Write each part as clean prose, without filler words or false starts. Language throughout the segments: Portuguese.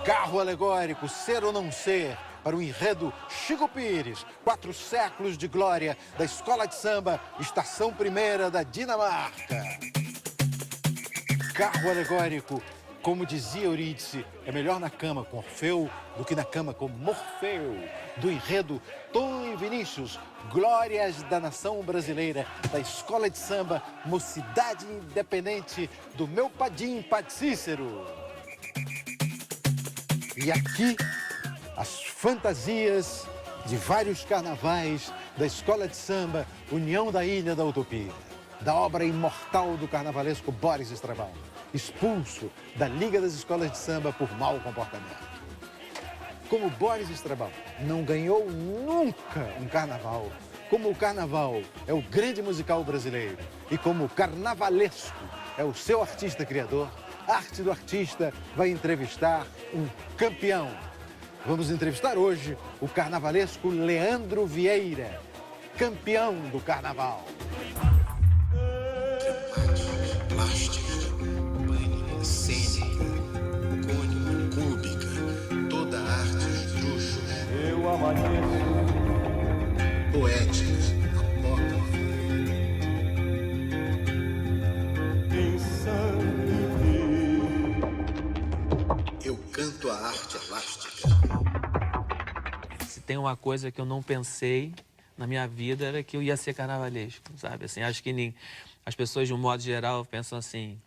Carro alegórico, ser ou não ser, para o enredo Chico Pires, 4 séculos de glória da Escola de Samba, Estação Primeira da Dinamarca. Carro alegórico, como dizia Eurídice, é melhor na cama com Orfeu do que na cama com Morfeu. Do enredo Tom e Vinícius, glórias da nação brasileira, da Escola de Samba, Mocidade Independente, do meu padim Padre Cícero. E aqui, as fantasias de vários carnavais da Escola de Samba, União da Ilha da Utopia, da obra imortal do carnavalesco Boris Estrabão, expulso da Liga das Escolas de Samba por mau comportamento. Como Boris Estrabão não ganhou nunca um carnaval, como o carnaval é o grande musical brasileiro e como o carnavalesco é o seu artista criador, a Arte do Artista vai entrevistar um campeão. Vamos entrevistar hoje o carnavalesco Leandro Vieira, campeão do carnaval. Plástica, pânica, cênica, cônica, cúbica, toda arte esdrúxula. Eu amanheço. Poética, apócrifa. Eu canto a arte elástica. Se tem uma coisa que eu não pensei na minha vida era que eu ia ser carnavalesco, sabe? Assim, acho que as pessoas, de um modo geral, pensam assim: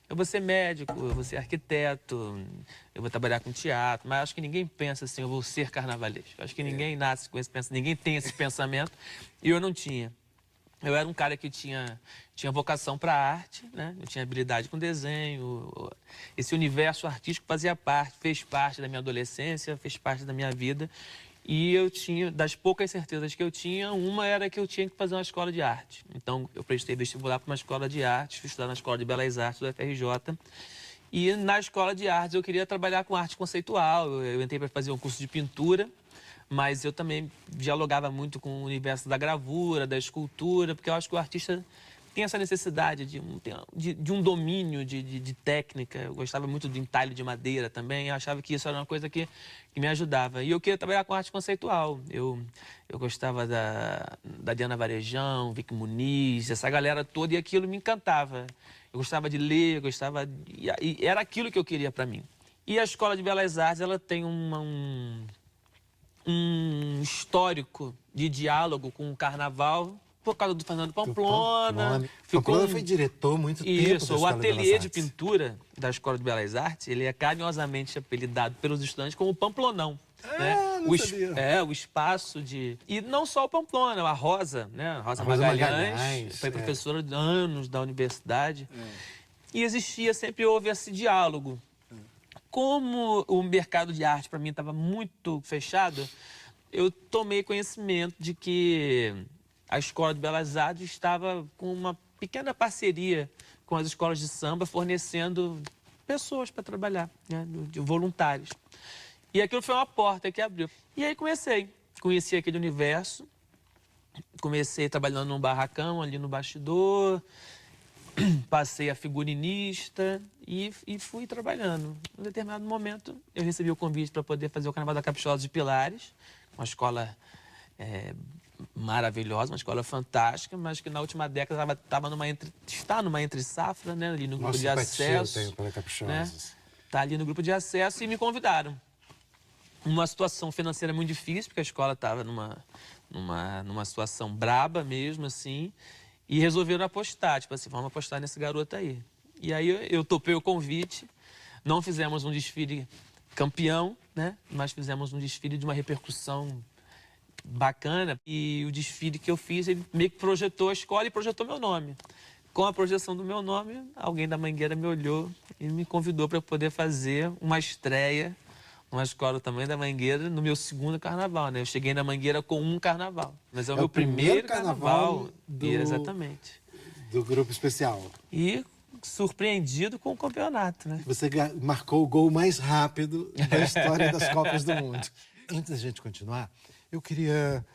eu vou ser médico, eu vou ser arquiteto, eu vou trabalhar com teatro, mas acho que ninguém pensa assim: eu vou ser carnavalesco. Acho que ninguém nasce com esse pensamento, ninguém tem esse pensamento, e eu não tinha. Eu era um cara que tinha vocação para arte, né? Eu tinha habilidade com desenho. Esse universo artístico fez parte da minha adolescência, fez parte da minha vida. E eu tinha, das poucas certezas que eu tinha, uma era que eu tinha que fazer uma escola de arte. Então, eu prestei vestibular para uma escola de arte, fui estudar na Escola de Belas Artes do FRJ. E na escola de artes eu queria trabalhar com arte conceitual. Eu entrei para fazer um curso de pintura, mas eu também dialogava muito com o universo da gravura, da escultura, porque eu acho que o artista tem essa necessidade de um domínio de técnica. Eu gostava muito do entalhe de madeira também, eu achava que isso era uma coisa que me ajudava. E eu queria trabalhar com arte conceitual. Eu gostava da Diana Varejão, Vicky Muniz, essa galera toda, e aquilo me encantava. Eu gostava de ler, e era aquilo que eu queria para mim. E a Escola de Belas Artes, ela tem um histórico de diálogo com o carnaval, por causa do Fernando Pamplona. Pamplona foi diretor muito tempo da Isso, o Escola de ateliê Belas de Artes. pintura da Escola de Belas Artes, ele é carinhosamente apelidado pelos estudantes como Pamplonão. Né? Não sabia. O espaço de... E não só o Pamplona, a Rosa, né? A Rosa Magalhães, foi professora de anos da universidade. E sempre houve esse diálogo. Como o mercado de arte, para mim, estava muito fechado, eu tomei conhecimento de que a Escola de Belas Artes estava com uma pequena parceria com as escolas de samba, fornecendo pessoas para trabalhar, né, de voluntários. E aquilo foi uma porta que abriu. E aí conheci aquele universo, comecei trabalhando num barracão ali no bastidor, passei a figurinista e fui trabalhando. Em um determinado momento, eu recebi o convite para poder fazer o Carnaval da Caprichosa de Pilares, uma escola maravilhosa, uma escola fantástica, mas que na última década está numa entre-safra, né, ali no grupo de acesso. Eu tenho para Caprichosas. Tá ali no grupo de acesso e me convidaram. Uma situação financeira muito difícil, porque a escola estava numa situação braba mesmo, assim, e resolveram apostar, tipo assim, vamos apostar nesse garoto aí. E aí eu topei o convite, não fizemos um desfile campeão, né, mas fizemos um desfile de uma repercussão bacana. E o desfile que eu fiz, ele meio que projetou a escola e projetou meu nome. Com a projeção do meu nome, alguém da Mangueira me olhou e me convidou para poder fazer uma estreia numa escola do tamanho da Mangueira no meu segundo carnaval, né? Eu cheguei na Mangueira com um carnaval, mas é o meu primeiro carnaval. Exatamente. Do grupo especial. E surpreendido com o campeonato, né? Você marcou o gol mais rápido da história das Copas do Mundo. Antes da gente continuar, eu queria...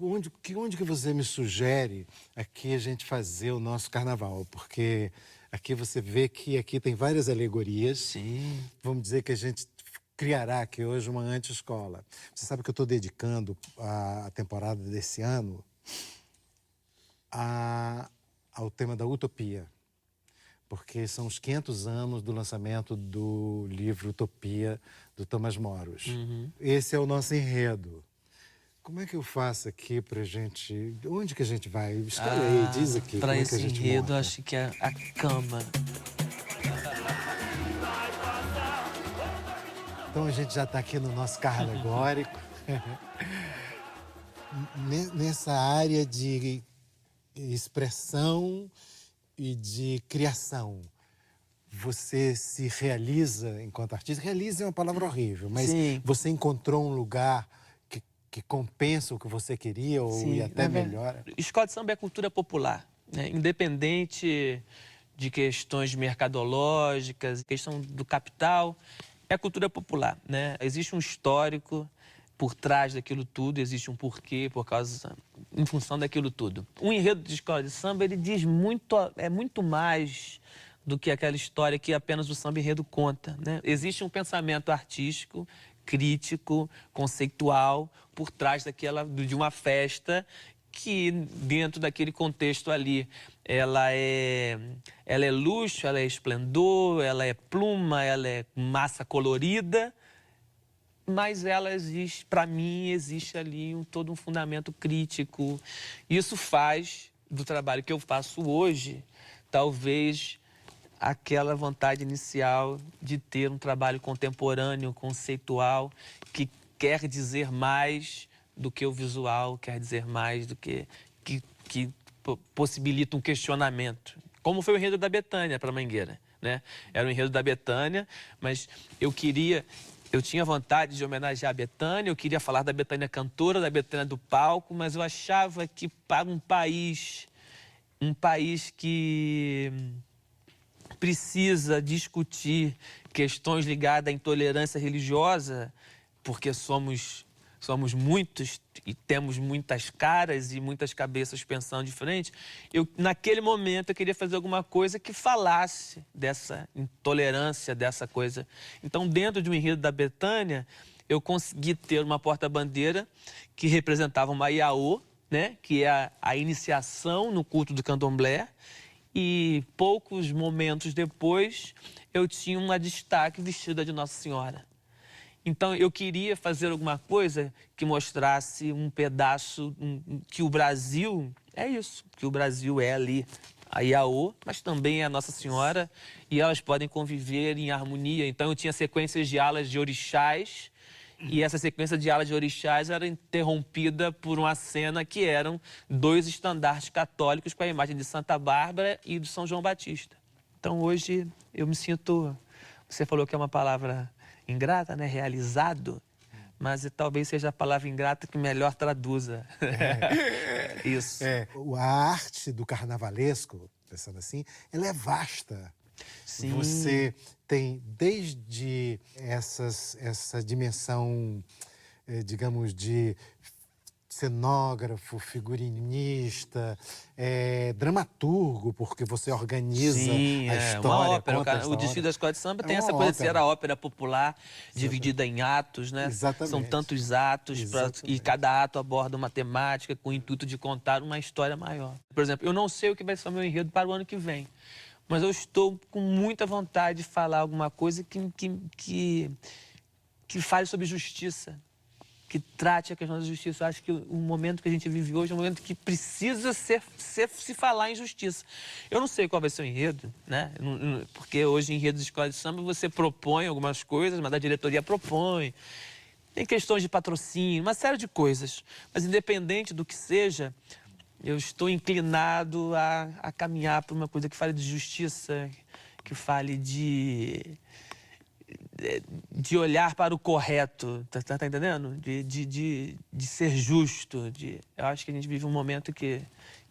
Onde que você me sugere aqui a gente fazer o nosso carnaval? Porque Aqui você vê que aqui tem várias alegorias. Sim. Vamos dizer que a gente criará aqui hoje uma anti-escola. Você sabe que eu estou dedicando a temporada desse ano ao tema da utopia, porque são os 500 anos do lançamento do livro Utopia, do Thomas Moros. Esse é o nosso enredo. Como é que eu faço aqui pra gente... Onde que a gente vai? Escolhe aí, diz aqui. Para como é que esse a gente enredo, monta? acho que é a cama. Então a gente já está aqui no nosso carro alegórico, nessa área de expressão e de criação. Você se realiza enquanto artista. Realiza é uma palavra horrível, mas Sim. você encontrou um lugar que compensa o que você queria ou e até na verdade, melhora? Escola de samba é cultura popular, né? Independente de questões mercadológicas, questão do capital, é cultura popular, né? Existe um histórico por trás daquilo tudo, existe um porquê, em função daquilo tudo. Um enredo de escola de samba, ele diz muito, é muito mais do que aquela história que apenas o samba enredo conta, né? Existe um pensamento artístico, crítico, conceitual, por trás de uma festa que, dentro daquele contexto ali, ela é luxo, ela é esplendor, ela é pluma, ela é massa colorida, mas ela existe, para mim, existe ali todo um fundamento crítico. Isso faz do trabalho que eu faço hoje, talvez aquela vontade inicial de ter um trabalho contemporâneo, conceitual, que quer dizer mais do que o visual, quer dizer mais do que possibilita um questionamento. Como foi o enredo da Bethânia para a Mangueira, né? Era o enredo da Bethânia, mas eu tinha vontade de homenagear a Bethânia, eu queria falar da Bethânia cantora, da Bethânia do palco, mas eu achava que para um país que precisa discutir questões ligadas à intolerância religiosa, porque somos muitos e temos muitas caras e muitas cabeças pensando diferente, naquele momento, eu queria fazer alguma coisa que falasse dessa intolerância, dessa coisa. Então, dentro de um enredo da Bethânia, eu consegui ter uma porta-bandeira que representava uma Iaô, né, que é a iniciação no culto do candomblé, e poucos momentos depois, eu tinha uma destaque vestida de Nossa Senhora. Então, eu queria fazer alguma coisa que mostrasse um pedaço, que o Brasil é isso, que o Brasil é ali a Iaô, mas também é a Nossa Senhora, e elas podem conviver em harmonia. Então, eu tinha sequências de alas de orixás, e essa sequência de alas de orixás era interrompida por uma cena que eram 2 estandartes católicos com a imagem de Santa Bárbara e de São João Batista. Então, hoje, eu me sinto... Você falou que é uma palavra ingrata, né? Realizado, mas talvez seja a palavra ingrata que melhor traduza isso. A arte do carnavalesco, pensando assim, ela é vasta. Sim. Você tem desde essa dimensão, digamos, de cenógrafo, figurinista, dramaturgo, porque você organiza a história, uma ópera. conta a história. O desfile da escola de samba tem uma essa coisa de ser ópera. a ópera popular, dividida em atos, né? Exatamente. São tantos atos, e Exatamente. cada ato aborda uma temática com o intuito de contar uma história maior. Por exemplo, eu não sei o que vai ser o meu enredo para o ano que vem, mas eu estou com muita vontade de falar alguma coisa que fale sobre justiça, que trate a questão da justiça. Eu acho que o momento que a gente vive hoje é um momento que precisa se falar em justiça. Eu não sei qual vai ser o enredo, né? Porque hoje, em enredo de escola de samba, você propõe algumas coisas, mas a diretoria propõe. Tem questões de patrocínio, uma série de coisas. Mas, independente do que seja, eu estou inclinado a caminhar para uma coisa que fale de justiça, que fale de olhar para o correto, tá entendendo? De ser justo. Eu acho que a gente vive um momento que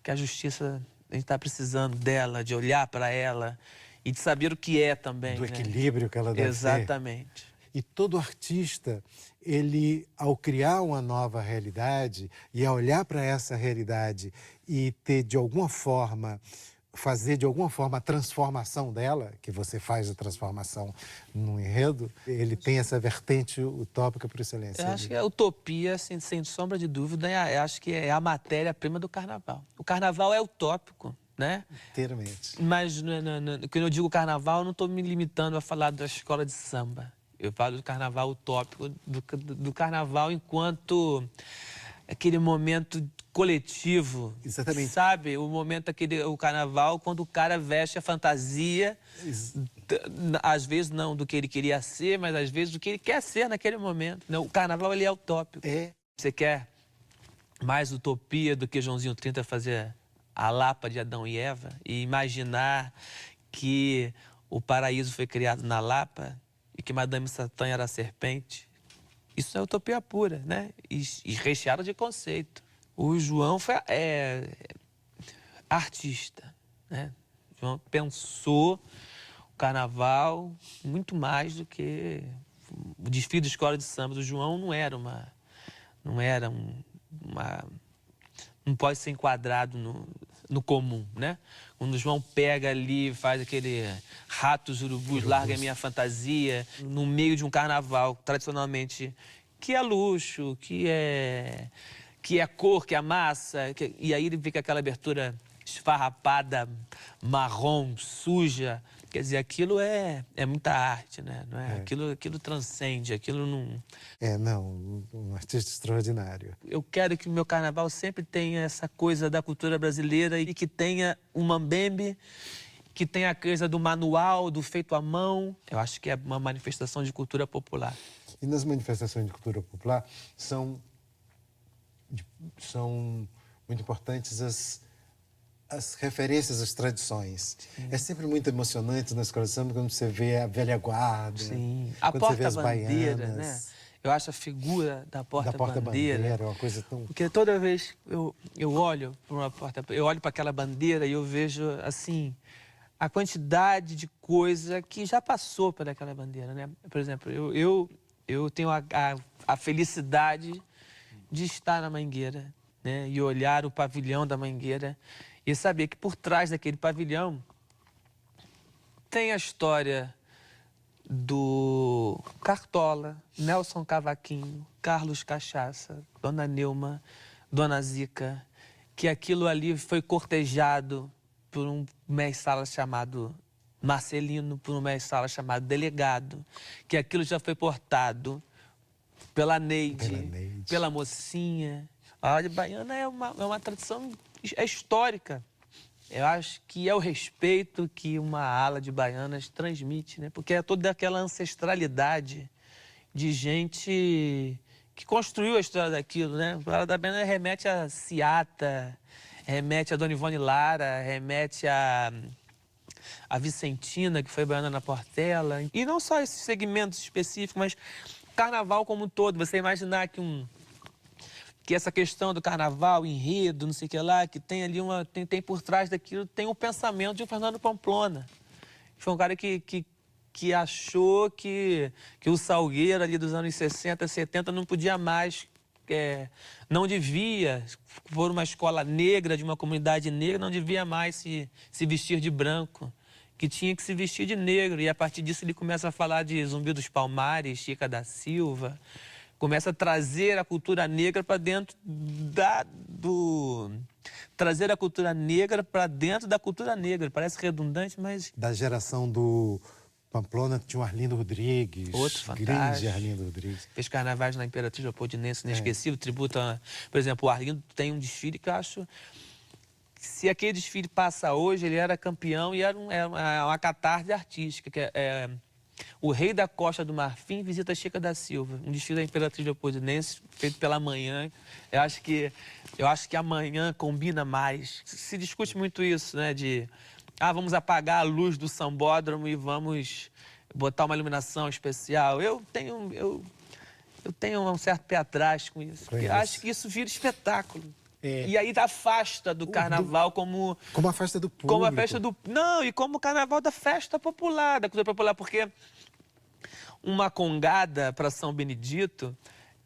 a justiça, a gente está precisando dela, de olhar para ela e de saber o que é também. Do né? equilíbrio que ela deve ter. Exatamente. E todo artista, ele, ao criar uma nova realidade e ao olhar para essa realidade e ter, de alguma forma, fazer de alguma forma a transformação dela, que você faz a transformação num enredo, ele tem essa vertente utópica por excelência. Eu acho que a utopia, sem sombra de dúvida, eu acho que é a matéria-prima do carnaval. O carnaval é utópico, né? Inteiramente. Mas quando eu digo carnaval, eu não estou me limitando a falar da escola de samba. Eu falo do carnaval utópico, do carnaval enquanto aquele momento coletivo. Exatamente. Sabe? O momento, o carnaval, quando o cara veste a fantasia, às vezes não do que ele queria ser, mas às vezes do que ele quer ser naquele momento. Não, o carnaval, ele é utópico. É. Você quer mais utopia do que Joãozinho 30 fazer a Lapa de Adão e Eva e imaginar que o paraíso foi criado na Lapa e que Madame Satã era a serpente? Isso é utopia pura, né? E recheado de conceito. O João foi artista, né? O João pensou o carnaval muito mais do que o desfile da escola de samba do João. Não pode ser enquadrado no comum, né? Quando o João pega ali, faz aquele ratos, urubus, larga a minha fantasia, no meio de um carnaval, tradicionalmente, que é luxo, que é cor, que é massa, e aí ele vê que aquela abertura esfarrapada, marrom, suja. Quer dizer, aquilo é muita arte, né? Não é? Aquilo transcende, aquilo não... Um artista extraordinário. Eu quero que o meu carnaval sempre tenha essa coisa da cultura brasileira e que tenha o mambembe, que tenha a coisa do manual, do feito à mão. Eu acho que é uma manifestação de cultura popular. E nas manifestações de cultura popular são muito importantes as referências às tradições. Sim. É sempre muito emocionante na escola de samba quando você vê a velha guarda. Sim. A quando você vê as porta-bandeira, baianas, né? Eu acho a figura da porta-bandeira. É uma coisa tão... Porque toda vez eu olho para uma porta, eu olho para aquela bandeira e eu vejo, assim, a quantidade de coisa que já passou por aquela bandeira, né? Por exemplo, eu tenho a felicidade de estar na Mangueira, né? E olhar o pavilhão da Mangueira e saber que por trás daquele pavilhão tem a história do Cartola, Nelson Cavaquinho, Carlos Cachaça, Dona Neuma, Dona Zica, que aquilo ali foi cortejado por um mestre-sala chamado Marcelino, por um mestre-sala chamado Delegado, que aquilo já foi portado pela Neide, pela Mocinha. A Ala de Baiana é uma tradição histórica. Eu acho que é o respeito que uma ala de baianas transmite, né? Porque é toda aquela ancestralidade de gente que construiu a história daquilo, né? A ala da baiana remete a Ciata, remete a Dona Ivone Lara, remete a Vicentina, que foi baiana na Portela. E não só esses segmentos específicos, mas carnaval como um todo. Você imaginar que essa questão do carnaval, enredo, não sei o que lá, que tem ali tem por trás daquilo, tem o pensamento de um Fernando Pamplona. Foi um cara que achou que o Salgueiro ali dos anos 60, 70 não podia mais, não devia, por uma escola negra, de uma comunidade negra, não devia mais se vestir de branco, que tinha que se vestir de negro. E a partir disso ele começa a falar de Zumbi dos Palmares, Chica da Silva, começa a trazer a cultura negra para dentro trazer a cultura negra para dentro da cultura negra. Parece redundante, mas... Da geração do Pamplona tinha o Arlindo Rodrigues. Outro fantástico. Grande Arlindo Rodrigues. Fez carnavais na Imperatriz Leopoldinense, inesquecível. Tributa... Por exemplo, o Arlindo tem um desfile que eu acho... Se aquele desfile passa hoje, ele era campeão e era uma catarse artística, que o Rei da Costa do Marfim visita Chica da Silva, um desfile da Imperatriz Leopoldinense, feito pela Manhã. Eu acho que a Manhã combina mais. Se discute muito isso, né? Vamos apagar a luz do sambódromo e vamos botar uma iluminação especial. Eu tenho um certo pé atrás com isso. Porque acho que isso vira espetáculo. E aí afasta do carnaval como a festa do público. Como a festa do... Não, e como o carnaval da festa popular, da cultura popular. Porque uma congada para São Benedito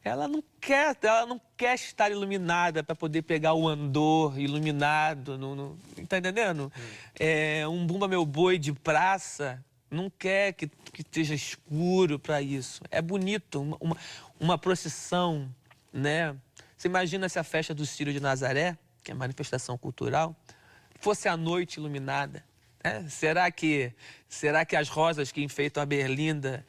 ela não quer estar iluminada para poder pegar o andor iluminado, tá entendendo? Um Bumba Meu Boi de praça não quer que esteja escuro para isso. É bonito, uma procissão, né? Você imagina se a festa do Círio de Nazaré, que é a manifestação cultural, fosse à noite iluminada, né? Será que as rosas que enfeitam a Berlinda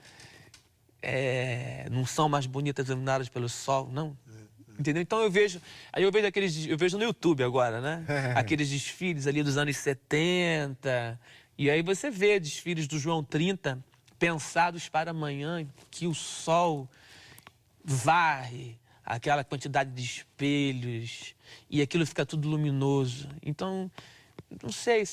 não são mais bonitas iluminadas pelo sol, não? Entendeu? Então eu vejo no YouTube agora, né? Aqueles desfiles ali dos anos 70, e aí você vê desfiles do João 30 pensados para amanhã, que o sol varre aquela quantidade de espelhos e aquilo fica tudo luminoso. Então, não sei,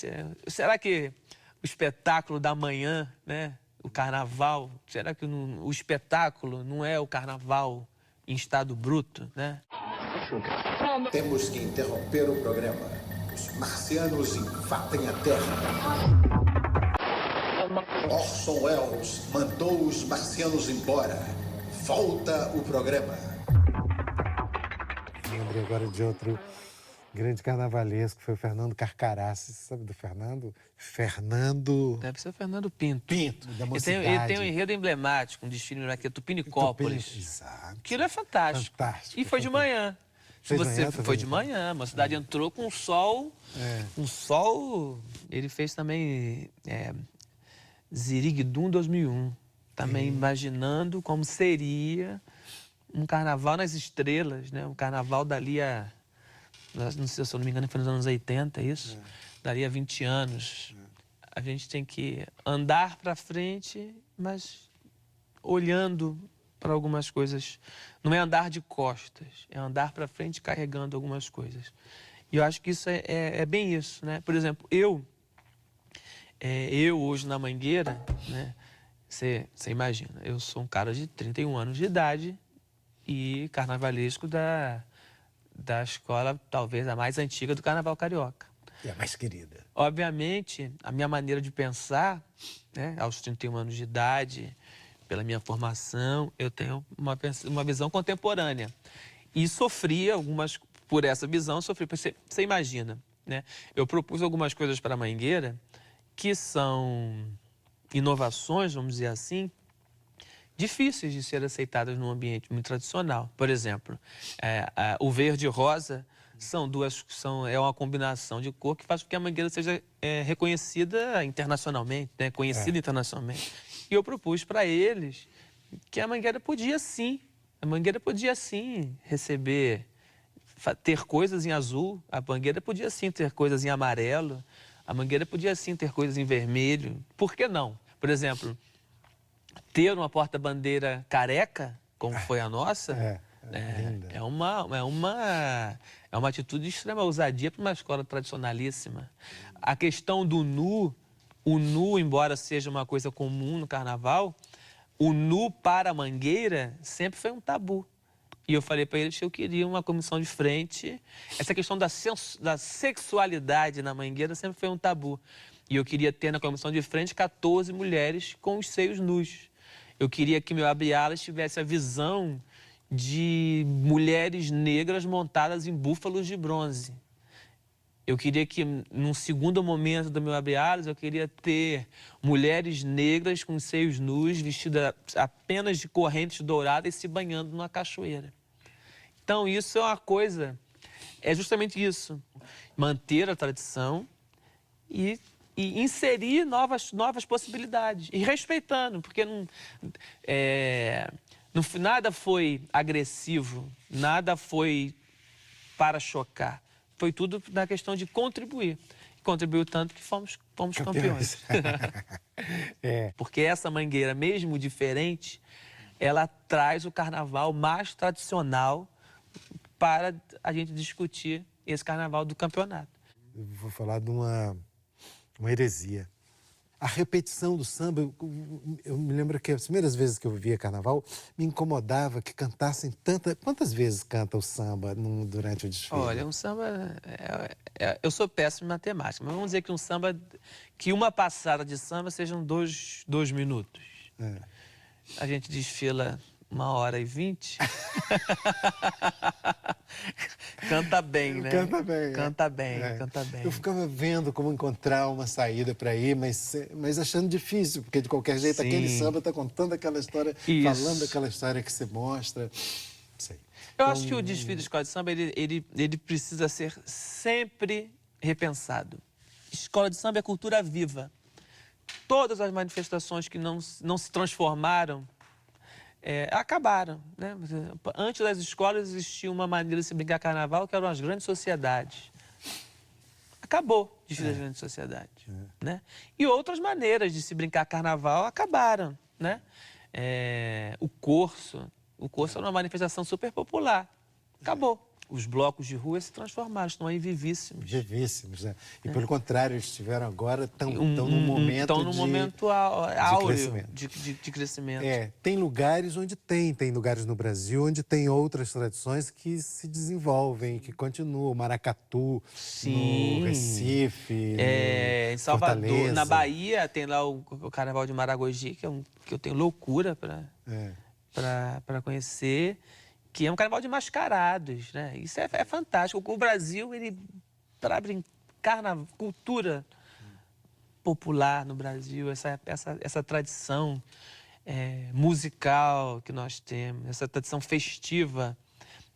será que o espetáculo da manhã, né? O carnaval, será que o espetáculo não é o carnaval em estado bruto, né? Temos que interromper o programa. Os marcianos invadem a Terra. Orson Welles mandou os marcianos embora. Volta o programa. Lembrei agora de outro grande carnavalesco, foi o Fernando Carcarassi. Você sabe do Fernando? Fernando... Deve ser o Fernando Pinto. Pinto, da Ele Mocidade. tem um enredo emblemático, um desfile aqui, Tupinicópolis. Exato. Aquilo é fantástico. Fantástico. E foi de manhã. Foi de manhã, Foi de manhã. A cidade entrou com sol. Um sol. Ele fez também Ziriguidum 2001. Também imaginando como seria um carnaval nas estrelas, né? Um carnaval dali a... Não sei se eu não me engano, foi nos anos 80, isso? Dali a 20 anos. A gente tem que andar para frente, mas olhando para algumas coisas. Não é andar de costas, é andar para frente carregando algumas coisas. E eu acho que isso é bem isso, né? Por exemplo, eu hoje na Mangueira, né? Você imagina, eu sou um cara de 31 anos de idade e carnavalesco da escola, talvez a mais antiga do Carnaval Carioca. E a mais querida. Obviamente, a minha maneira de pensar, né, aos 31 anos de idade, pela minha formação, eu tenho uma visão contemporânea. E por essa visão, sofri. Você imagina, né? Eu propus algumas coisas para a Mangueira que são inovações, vamos dizer assim, difíceis de ser aceitadas num ambiente muito tradicional. Por exemplo, o verde e rosa é uma combinação de cor que faz com que a Mangueira seja reconhecida internacionalmente, né? Conhecida internacionalmente. E eu propus para eles que a Mangueira podia sim ter coisas em azul, a Mangueira podia sim ter coisas em amarelo, a Mangueira podia sim ter coisas em vermelho. Por que não? Por exemplo, ter uma porta-bandeira careca, como foi a nossa, é uma atitude de extrema ousadia para uma escola tradicionalíssima. A questão do nu, o nu, embora seja uma coisa comum no carnaval, o nu para a Mangueira sempre foi um tabu. E eu falei para eles que eu queria uma comissão de frente. Essa questão da sexualidade na Mangueira sempre foi um tabu. E eu queria ter na comissão de frente 14 mulheres com os seios nus. Eu queria que meu abre-alas tivesse a visão de mulheres negras montadas em búfalos de bronze. Eu queria que, num segundo momento do meu abre-alas, eu queria ter mulheres negras com seios nus, vestidas apenas de correntes douradas e se banhando numa cachoeira. Então, isso é uma coisa... É justamente isso. Manter a tradição e inserir novas possibilidades. E respeitando, porque nada foi agressivo, nada foi para chocar. Foi tudo na questão de contribuir. Contribuiu tanto que fomos campeões. Porque essa Mangueira, mesmo diferente, ela traz o carnaval mais tradicional para a gente discutir esse carnaval do campeonato. Eu vou falar de uma heresia. A repetição do samba, eu me lembro que as primeiras vezes que eu via carnaval, me incomodava que cantassem tanta... Quantas vezes canta o samba durante o desfile? Olha, um samba... eu sou péssimo em matemática, mas vamos dizer que um samba... Que uma passada de samba sejam dois minutos. A gente desfila 1h20. Canta bem, né? Canta bem. Canta bem, É. canta bem. Eu ficava vendo como encontrar uma saída para ir, mas achando difícil, porque de qualquer jeito Sim. aquele samba está contando aquela história, Isso. falando aquela história que você mostra. Sei. Eu acho que o desfile de escola de samba, ele precisa ser sempre repensado. Escola de samba é cultura viva. Todas as manifestações que não se transformaram, acabaram, né? Antes das escolas existia uma maneira de se brincar carnaval, que eram as grandes sociedades. Acabou o desfile das grandes sociedades, né? E outras maneiras de se brincar carnaval acabaram, né? O curso era uma manifestação super popular. Acabou. Os blocos de rua se transformaram, estão aí vivíssimos. Vivíssimos, né? E pelo contrário, eles estiveram agora, estão num momento Estão num momento áureo crescimento. de crescimento. Tem lugares onde tem lugares no Brasil onde tem outras tradições que se desenvolvem, que continuam. Maracatu, Sim. no Recife, Em Salvador, Fortaleza. na Bahia, tem lá o Carnaval de Maragogi, que eu tenho loucura para conhecer, que é um carnaval de mascarados, né? Isso é fantástico. O Brasil, ele, para brincar na cultura popular no Brasil, essa tradição musical que nós temos, essa tradição festiva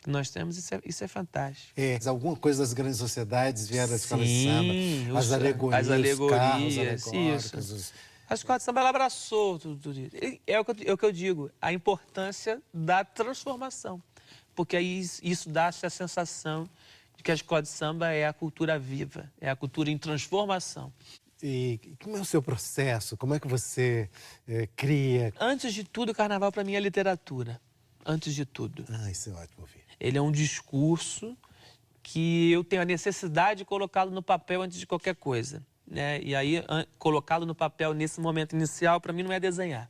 que nós temos, isso é fantástico. Alguma coisa das grandes sociedades vieram da escola de Sim, samba, as alegorias, os carros alegóricos. isso. A escola de samba, ela abraçou tudo isso. É o que eu digo, a importância da transformação. Porque aí isso dá essa sensação de que a escola de samba é a cultura viva, é a cultura em transformação. E como é o seu processo? Como é que você cria? Antes de tudo, o carnaval para mim é literatura. Antes de tudo. Isso é ótimo ouvir. Ele é um discurso que eu tenho a necessidade de colocá-lo no papel antes de qualquer coisa, né? E aí, colocá-lo no papel nesse momento inicial, para mim, não é desenhar.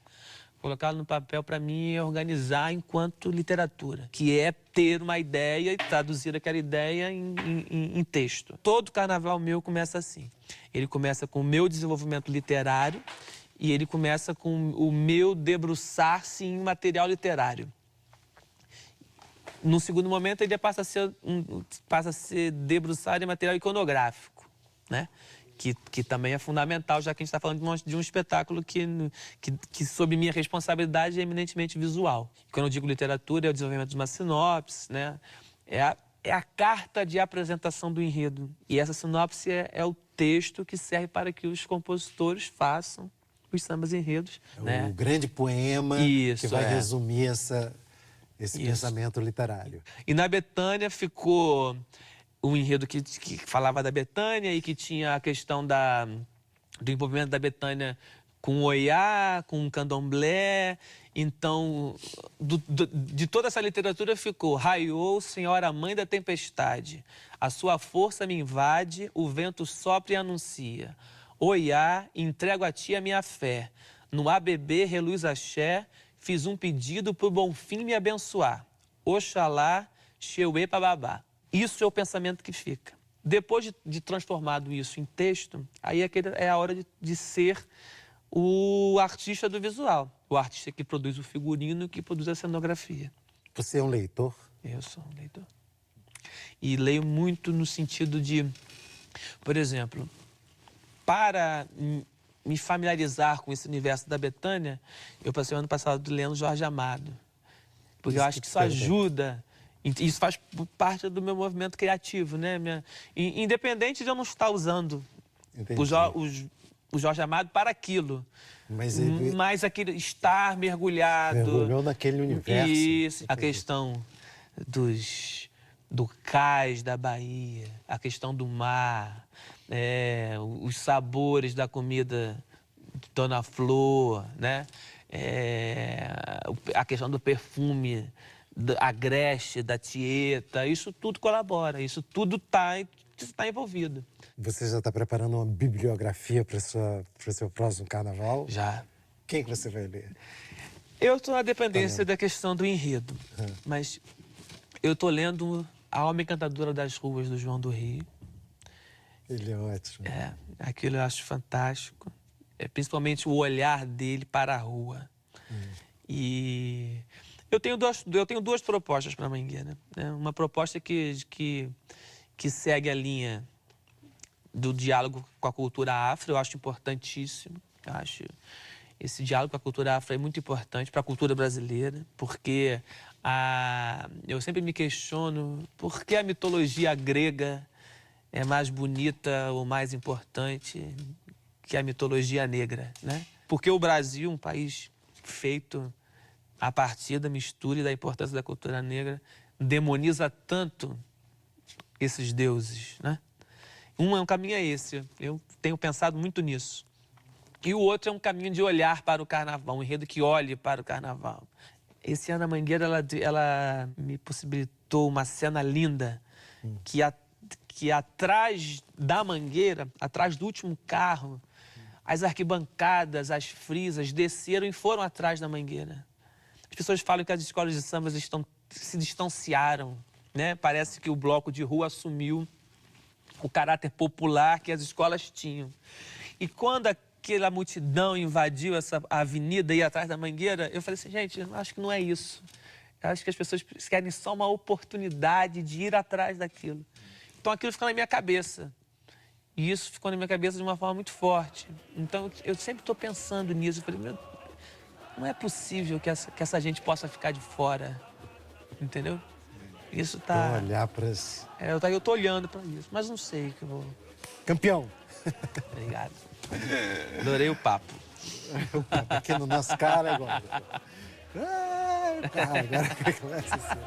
Colocá-lo no papel, para mim, é organizar enquanto literatura, que é ter uma ideia e traduzir aquela ideia em texto. Todo carnaval meu começa assim. Ele começa com o meu desenvolvimento literário e ele começa com o meu debruçar-se em material literário. No segundo momento, ele passa a ser debruçado em material iconográfico, né? Que também é fundamental, já que a gente está falando de um espetáculo que, sob minha responsabilidade, é eminentemente visual. Quando eu digo literatura, é o desenvolvimento de uma sinopse, né? É a carta de apresentação do enredo. E essa sinopse é o texto que serve para que os compositores façam os sambas enredos. O grande poema que vai resumir esse pensamento literário. E na Betânia ficou um enredo que falava da Betânia e que tinha a questão do envolvimento da Betânia com o Oiá, com o candomblé. Então, de toda essa literatura ficou: raiou, Senhora Mãe da Tempestade, a sua força me invade, o vento sopra e anuncia. Oiá, entrego a ti a minha fé, no ABB reluz axé, fiz um pedido pro Bonfim me abençoar. Oxalá, Xeuê Pababá. Isso é o pensamento que fica. Depois de transformado isso em texto, aí é a hora de ser o artista do visual. O artista que produz o figurino, que produz a cenografia. Você é um leitor? Eu sou um leitor. E leio muito no sentido de, por exemplo, para me familiarizar com esse universo da Betânia, eu passei o ano passado lendo Jorge Amado. Porque eu acho que isso ajuda, isso faz parte do meu movimento criativo, né? Independente de eu não estar usando o Jorge Amado para aquilo, mas aquele estar mergulhado. Mergulhou naquele universo. Isso, a questão do cais da Bahia, a questão do mar, os sabores da comida de Dona Flor, né? A questão do perfume, da Agreste, da Tieta, isso tudo colabora, isso tudo está envolvido. Você já está preparando uma bibliografia para o seu próximo carnaval? Já. Quem que você vai ler? Eu estou na dependência da questão do enredo, mas eu estou lendo A Alma Encantadora das Ruas, do João do Rio. Ele é ótimo. Aquilo eu acho fantástico. Principalmente o olhar dele para a rua. E Eu tenho duas propostas para a Mangueira, né? Uma proposta que segue a linha do diálogo com a cultura afro, eu acho importantíssimo. Eu acho esse diálogo com a cultura afro é muito importante para a cultura brasileira, porque eu sempre me questiono por que a mitologia grega é mais bonita ou mais importante que a mitologia negra, né? Porque o Brasil, um país feito a partir da mistura e da importância da cultura negra, demoniza tanto esses deuses, né? Um caminho é esse, eu tenho pensado muito nisso. E o outro é um caminho de olhar para o carnaval, um enredo que olhe para o carnaval. Esse ano a Mangueira, ela me possibilitou uma cena linda, que atrás da Mangueira, atrás do último carro, as arquibancadas, as frisas desceram e foram atrás da Mangueira. As pessoas falam que as escolas de samba se distanciaram, né? Parece que o bloco de rua assumiu o caráter popular que as escolas tinham. E quando aquela multidão invadiu essa avenida e ia atrás da Mangueira, eu falei assim, gente, eu acho que não é isso. Eu acho que as pessoas querem só uma oportunidade de ir atrás daquilo. Então aquilo ficou na minha cabeça. E isso ficou na minha cabeça de uma forma muito forte. Então eu sempre estou pensando nisso. Eu falei, meu, não é possível que essa gente possa ficar de fora. Entendeu? Isso tá... Então, olhar para as... eu tô olhando para isso, mas não sei o que eu vou... Campeão! Obrigado. Adorei o papo. O papo aqui no nosso cara agora. Cara, agora começa assim.